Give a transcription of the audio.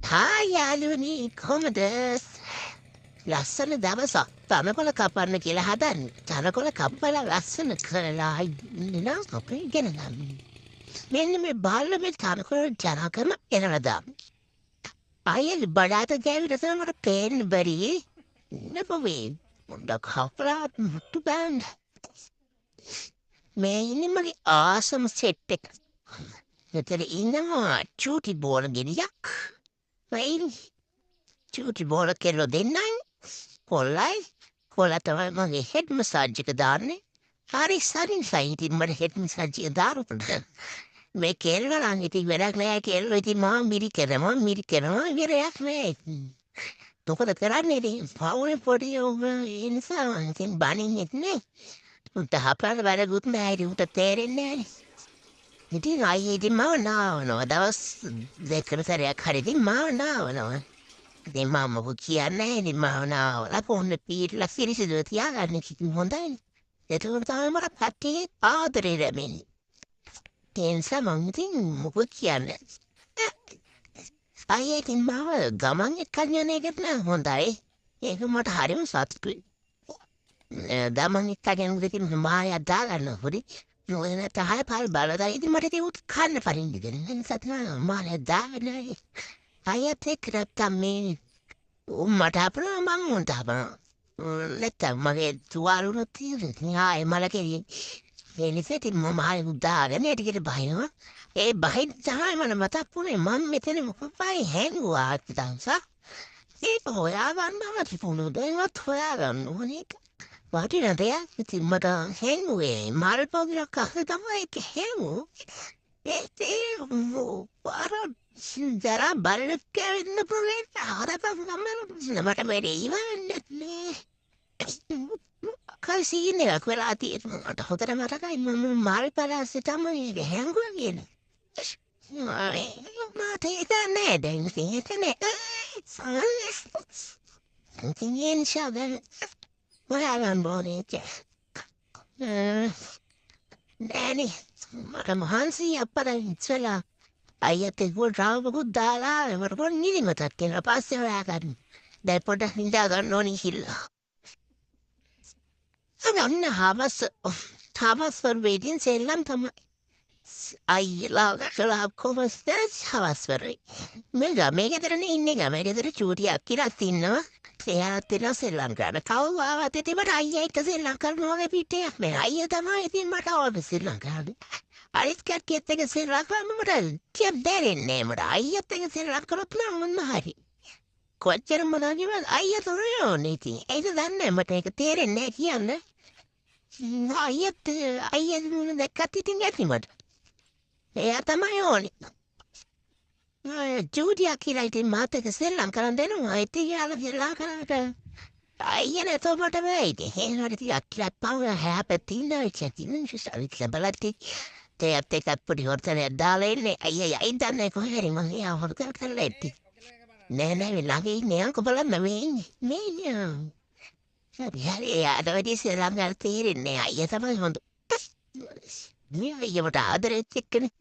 යාළුවනේ කොහමද? ලස්සන දවසක් තනකොළ කපන්න කියලා හදන්නේ. තනකොළ කපලා ලස්සන කරලා ඉන්න අපේ ඉගෙන ගන්න. මෙන්න මේ බාල්ල මේ තනකොළ ජනකම එනවා. අයියෝ බඩාත ගෑවිලා තමයි මට පේන්න බැරි. නෙපොවේ. මොඩක් හපලා මුට්ටු බෑන්. මේ ඉන්නේ මගේ ආසම සෙට් එක. මෙතන ඉන්නවා චූටි බෝල ගෙඩියක්. මයින් චූටි බෝල කෙල්ලෝ දෙන්නයි. කොල්ලයි කොල්ලා තමයි මගේ හෙඩ් මසාජ් එක දාන්නේ. හරි සරින් සයින් මට හෙඩ් මසාජ් එක දාරුපුට. මේ කෙල්ලෝ නම් ඉතින් වැඩක් නෑ කෙල්ලෝ ඉතින් මම මිරි කරනවා ඉවරයක් නෑ. මොකද කරන්නේ ඉතින් පවුනේ පොඩි උඹ ඒ නිසා මං ඉතින් බනින්නෙත් නෑ. උන්ට හපන්න වැඩකුත් නෑ ඉතින් උන්ට තේරෙන්නේ නෑනේ. ඉතින් අයියේ ඉතින් මාව නාවනවා දවස් දෙකකට සැරයක් හරි ඉතින් මාව නාවනවා. ඉතින් මම මොකද කියන්නේ ඉතින් මාව නාවලා කොහොමද පීටලා සිරිසිදුව තියාගන්න කිව්ව හොඳයිනේ. එතකොට තමයි මට පැත්තේ ආදරේ ලැබෙන්නේ. ඒ නිසා මං ඉතින් මොකද කියන්නේ. අයියේ ඉතින් මාව ගමන් එක්කන් යන එකට නම් හොඳයි. ඒක මට හරිම සතුටුයි. ගමන් එක්කගෙන ඉතින් මාය දාගන්න පොඩි නොයන තහය පාල් බලලා ඉතින් මට ඒක උත් කන්න පරින්ද දෙන්න නිසා තමයි මාය දාගන්න. අයියත් එක්ක නැත්තම් මේ මට අපනවා මං උන්ට අපනවා. නැත්තම් මගේ තුවාලුණු තියෙන්නේ ආයේ මලකේ ඒ නිසා ඉතින් මම ආයේ උදාගෙන ටිකට බහිනවා. ඒ බහින් තමයි මම මතක් වුණේ මම මෙතන මොකක්වයි හැංගුවා අතටන්සා. ඒක හොයාගන්නම තිබුණු දෙයක් හොයාගන්න ඕනේ. වටින දෙයක් ඉතින් මට හැංගුවේ මල් පොදියක් අහලා තමයි ඒක හැංගුවේ. ඒ ජරා බල්ලෙක් වෙන්න පුළුවන් හරපම් ගමන මට බැරි ඉවන්නේ නේ. කල්සින් එකක් වෙලා තියෙනවා මට හොඳට මතකයි මම මල් පලාස්සේ තමයි හැංගුවා කියන්නේ. මට ඒක නෑ දැන් ඒක නෑ. ඉතින් ඒ නිසා දැන් හොයාගන්න ඕනේ නෑනේ මට මහන්සි අප්පලා ඉස්සලා අයියත් එක්ක රාවකුත් දාලා මට පොඩි නිදිමතක් එනවා පස්සේ හොයාගන්න. දැන් පොඩ්ඩක් නිදා ගන්න ඕනේ කියලා. අන්න හවස් වරුවේදී සෙල්ලම් තමයි. අයියලා කළා කොහොමද හවස් වරුවේ. මේ ගෙදරනේ ඉන්නේ ගම ගෙදර චූටියක් කියලා ඉන්නවා. එයාත් එනවා සෙල්ලම් කරන්න. කවුරු ආවත් ඉතින් මට අයියා එක්ක සෙල්ලම් කරනවා වගේ පිටයක් නෑ. අයියා තමයි ඉතින් මට ඕන සෙල්ලම් කරන්නේ. අනිත් කට්ටියත් එක්ක සෙල්ලම් කරන්න මට කියක් දැනෙන්නේ නෑ. මට අයියත් එක්ක සෙල්ලම් කරොත් නම් මොන්න හරි. කොච්චර මොනවා කිව්වද අයියා තමයි ඕනේ ඉතින්. ඒක දන්නේ මට ඒක තේරෙන්නේ නෑ කියන්නේ. අයියා දැක්කත් ඉතින් ඇති මට. එයා තමයි ඕනේ. ජූඩියා කියලා ඉතින් මාත් එක්ක සෙල්ලම් කරන් දෙනවා. ඉතින් යාළුවා සෙල්ලම් කරනට අයියා නැතෝ මට බෑ ඉතින්. එහෙනම් ඉතින් අක්ලත් පව හැපෙතින ඉතින් ඉස්සරවිත් ලැබලටි. ඒත් එක්කත් පොඩි හොරතලයක් දාලා ඉන්නේ. අයියා යයි දන්නේ කොහේ හරි මම එයා හොරතල් කරලා ඉති. නෑ නෑ ළඟ ඉන්නේ අංක බලන්න මේ ඉන්නේ. මේ ඉන්නේ. හරි එයාට වැඩි සෙල්ලම් කරලා තේරෙන්නේ අයියා තමයි හොඳ. මේ අයියා මට ආදරෙත් එක්කනේ.